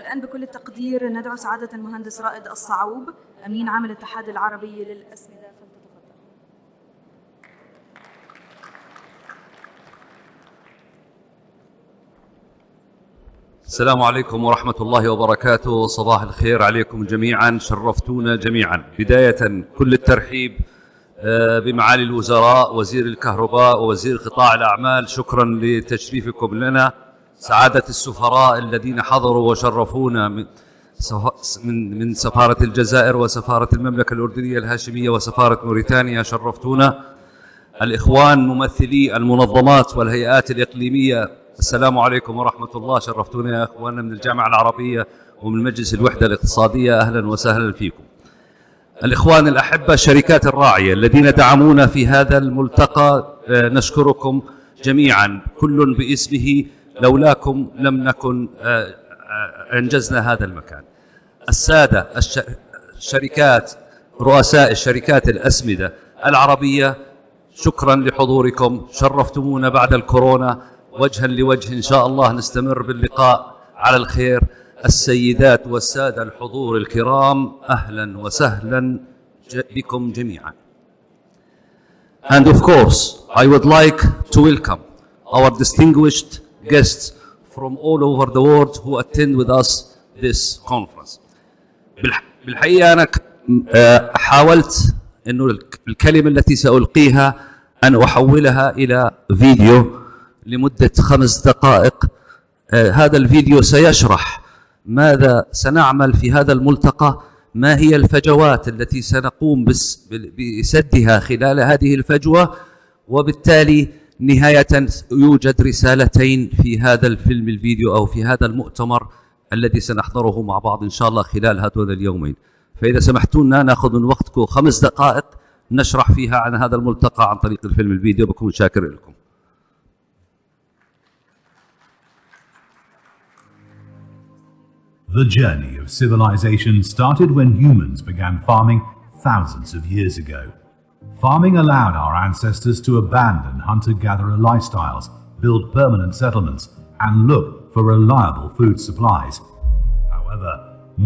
الآن بكل التقدير ندعو سعادة المهندس رائد الصعوب أمين عام الاتحاد العربي للأسمدة. السلام عليكم ورحمة الله وبركاته. صباح الخير عليكم جميعا، شرفتونا جميعا. بداية كل الترحيب بمعالي الوزراء، وزير الكهرباء ووزير قطاع الأعمال، شكرا لتشريفكم لنا. سعادة السفراء الذين حضروا وشرفونا من سفارة الجزائر وسفارة المملكة الأردنية الهاشمية وسفارة موريتانيا، شرفتونا. الإخوان ممثلي المنظمات والهيئات الإقليمية، السلام عليكم ورحمة الله، شرفتونا يا أخواننا من الجامعة العربية ومن مجلس الوحدة الاقتصادية، أهلا وسهلا فيكم. الإخوان الأحبة، شركات الراعية الذين دعمونا في هذا الملتقى، نشكركم جميعا كل باسمه، لولاكم لم نكن أنجزنا هذا المكان. السادة الشركات، رؤساء الشركات الأسمدة العربية، شكرا لحضوركم، شرفتمونا بعد الكورونا، وجها لوجه إن شاء الله نستمر باللقاء على الخير. السيدات والسادة الحضور الكرام، أهلا وسهلا بكم جميعا. And of course, I would like to welcome our distinguished guests from all over the world who attend with us this conference. بالحقيقة أنا حاولت أنه الكلمة التي سألقيها أن أحولها إلى فيديو لمدة 5 دقائق. هذا الفيديو سيشرح ماذا سنعمل في هذا الملتقى، ما هي الفجوات التي سنقوم بسدها خلال هذه الفجوة، وبالتالي نهاية يوجد رسالتين في هذا الفيلم الفيديو أو في هذا المؤتمر الذي سنحضره مع بعض إن شاء الله خلال هذول اليومين. فإذا سمحتونا نأخذ من وقتكم 5 دقائق نشرح فيها عن هذا الملتقى عن طريق الفيلم الفيديو، بكون شاكر لكم. The journey of civilization started when humans began farming thousands of years ago. Farming allowed our ancestors to abandon hunter-gatherer lifestyles, build permanent settlements, and look for reliable food supplies. However,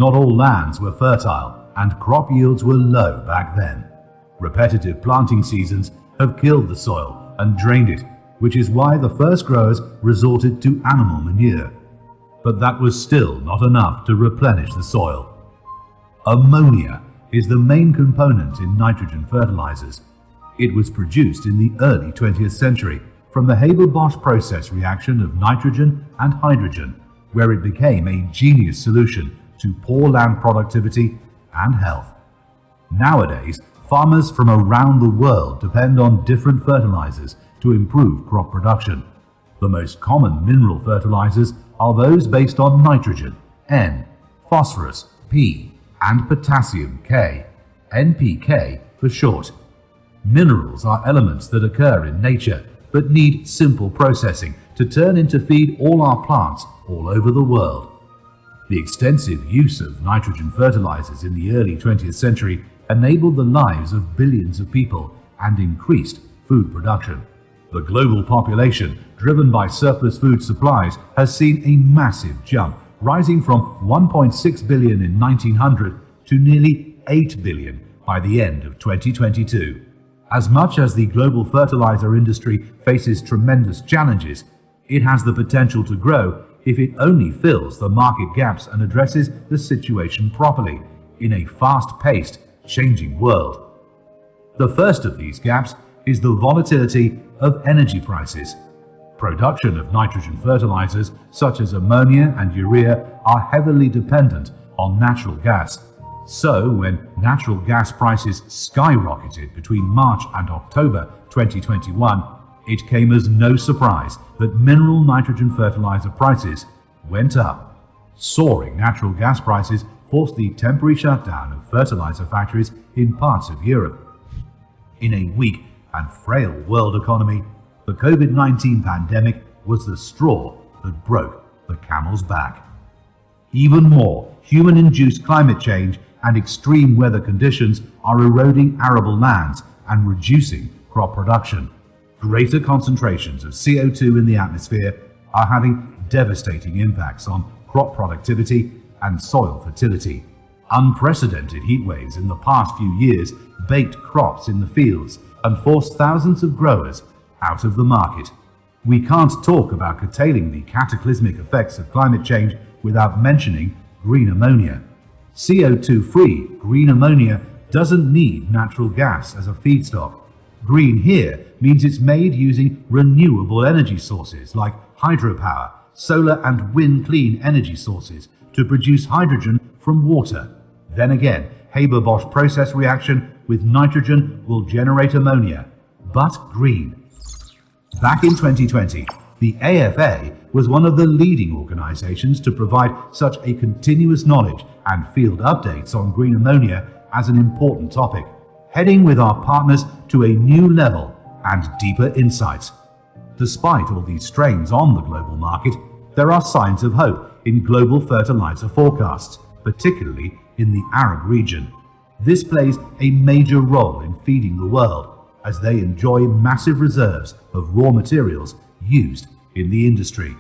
not all lands were fertile, and crop yields were low back then. Repetitive planting seasons have killed the soil and drained it, which is why the first growers resorted to animal manure. But that was still not enough to replenish the soil. Ammonia is the main component in nitrogen fertilizers. It was produced in the early 20th century from the Haber-Bosch process reaction of nitrogen and hydrogen, where it became a genius solution to poor land productivity and health. Nowadays, farmers from around the world depend on different fertilizers to improve crop production. The most common mineral fertilizers are those based on nitrogen, N, phosphorus, P, and potassium, K, NPK for short. Minerals are elements that occur in nature but need simple processing to turn into feed all our plants all over the world. The extensive use of nitrogen fertilizers in the early 20th century enabled the lives of billions of people and increased food production. The global population, driven by surplus food supplies, has seen a massive jump, rising from 1.6 billion in 1900 to nearly 8 billion by the end of 2022. As much as the global fertilizer industry faces tremendous challenges, it has the potential to grow if it only fills the market gaps and addresses the situation properly in a fast-paced, changing world. The first of these gaps is the volatility of energy prices. Production of nitrogen fertilizers such as ammonia and urea are heavily dependent on natural gas. So, when natural gas prices skyrocketed between March and October 2021, it came as no surprise that mineral nitrogen fertilizer prices went up. Soaring natural gas prices forced the temporary shutdown of fertilizer factories in parts of Europe. In a weak and frail world economy, the COVID-19 pandemic was the straw that broke the camel's back. Even more, human-induced climate change and extreme weather conditions are eroding arable lands and reducing crop production. Greater concentrations of CO2 in the atmosphere are having devastating impacts on crop productivity and soil fertility. Unprecedented heat waves in the past few years baked crops in the fields and forced thousands of growers out of the market. We can't talk about curtailing the cataclysmic effects of climate change without mentioning green ammonia. CO2-free green ammonia doesn't need natural gas as a feedstock. Green here means it's made using renewable energy sources like hydropower, solar and wind clean energy sources to produce hydrogen from water. Then again, Haber-Bosch process reaction with nitrogen will generate ammonia, but green. Back in 2020, the AFA was one of the leading organizations to provide such a continuous knowledge and field updates on green ammonia as an important topic, heading with our partners to a new level and deeper insights. Despite all these strains on the global market, there are signs of hope in global fertilizer forecasts, particularly in the Arab region. This plays a major role in feeding the world, as they enjoy massive reserves of raw materials used in the industry.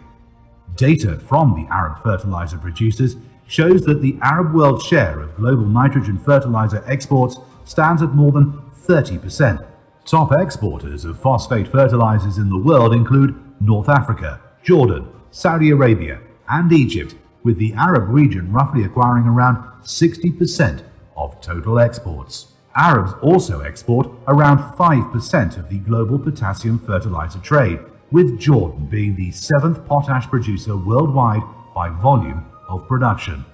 Data from the Arab fertilizer producers shows that the Arab world share of global nitrogen fertilizer exports stands at more than 30%. Top exporters of phosphate fertilizers in the world include North Africa, Jordan, Saudi Arabia, and Egypt, with the Arab region roughly acquiring around 60% of total exports. Arabs also export around 5% of the global potassium fertilizer trade, with Jordan being the 7th potash producer worldwide by volume of production.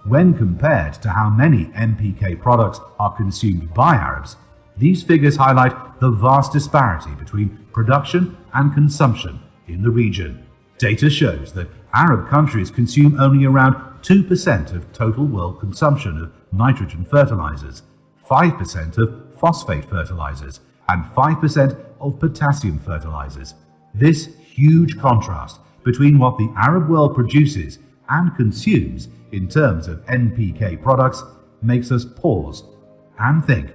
When compared to how many NPK products are consumed by Arabs, these figures highlight the vast disparity between production and consumption in the region. Data shows that Arab countries consume only around 2% of total world consumption of nitrogen fertilizers, 5% of phosphate fertilizers, and 5% of potassium fertilizers. This huge contrast between what the Arab world produces and consumes in terms of NPK products makes us pause and think.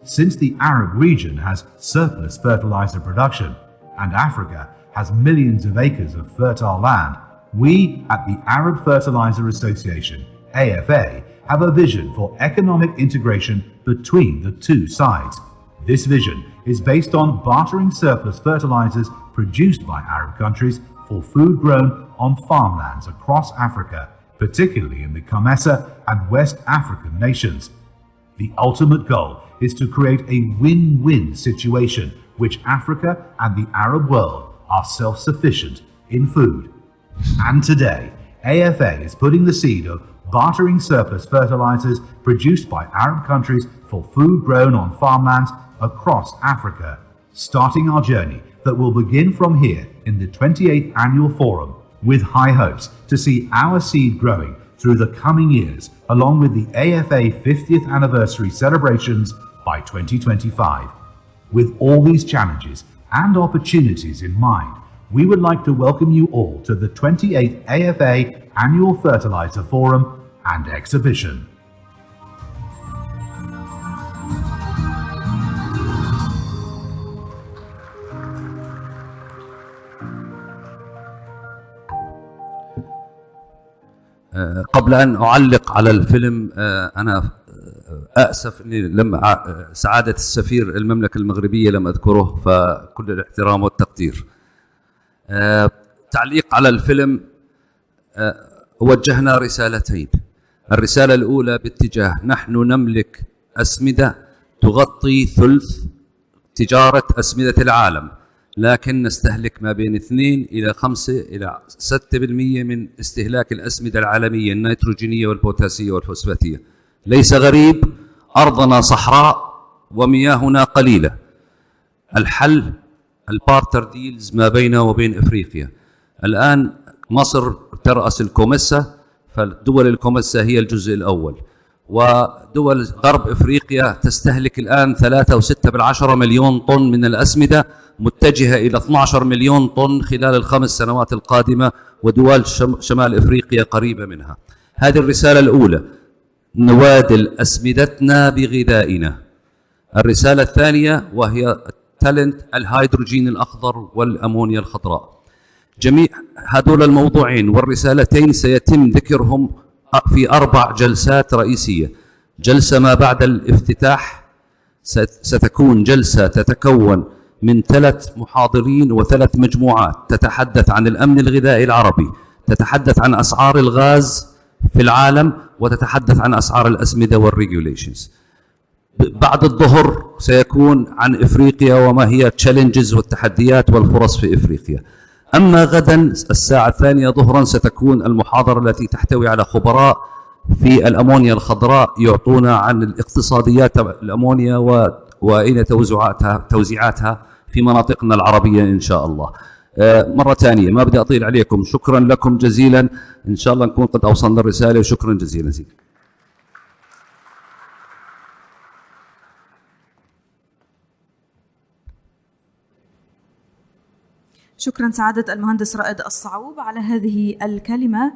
Since the Arab region has surplus fertilizer production and Africa has millions of acres of fertile land, we at the Arab Fertilizer Association, AFA, have a vision for economic integration between the two sides. This vision is based on bartering surplus fertilizers produced by Arab countries for food grown on farmlands across Africa, particularly in the COMESA and West African nations. The ultimate goal is to create a win-win situation which Africa and the Arab world are self-sufficient in food. And today, AFA is putting the seed of bartering surplus fertilizers produced by Arab countries for food grown on farmlands across Africa, starting our journey that will begin from here in the 28th Annual Forum, with high hopes to see our seed growing through the coming years, along with the AFA 50th anniversary celebrations by 2025. With all these challenges and opportunities in mind, we would like to welcome you all to the 28th AFA Annual Fertilizer Forum and Exhibition. قبل أن أعلق على الفيلم، أنا أسف أني سعادة السفير المملكة المغربية لم أذكره، فكل الاحترام والتقدير. تعليق على الفيلم، وجهنا رسالتين. الرسالة الأولى باتجاه نحن نملك أسمدة تغطي ثلث تجارة أسمدة العالم، لكن نستهلك ما بين 2 إلى 5 إلى 6% من استهلاك الأسمدة العالمية النيتروجينية والبوتاسية والفوسفاتية. ليس غريب، أرضنا صحراء ومياهنا قليلة. الحل البارتر ديلز ما بيننا وبين إفريقيا. الآن مصر ترأس الكوميسا، فالدول الكوميسا هي الجزء الأول، ودول غرب إفريقيا تستهلك الآن 3.6 مليون طن من الأسمدة، متجهة إلى 12 مليون طن خلال ال5 سنوات القادمة، ودول شمال إفريقيا قريبة منها. هذه الرسالة الأولى، نوادل أسمدتنا بغذائنا. الرسالة الثانية وهي تالنت الهيدروجين الأخضر والأمونيا الخضراء. جميع هذول الموضوعين والرسالتين سيتم ذكرهم في 4 جلسات رئيسية. جلسة ما بعد الافتتاح ستكون جلسة تتكون من 3 محاضرين و3 مجموعات، تتحدث عن الأمن الغذائي العربي، تتحدث عن أسعار الغاز في العالم، وتتحدث عن أسعار الأسمدة والريجوليشنز. بعد الظهر سيكون عن إفريقيا وما هي التشالنجز والتحديات والفرص في إفريقيا. أما غدا الساعة 2 ظهرا ستكون المحاضرة التي تحتوي على خبراء في الأمونيا الخضراء يعطونا عن الاقتصاديات الأمونيا وأين توزيعاتها في مناطقنا العربية إن شاء الله. مرة ثانية ما بدي أطيل عليكم، شكرا لكم جزيلا، إن شاء الله نكون قد أوصلنا الرسالة، وشكرا جزيلا. شكرا سعادة المهندس رائد الصعوب على هذه الكلمة.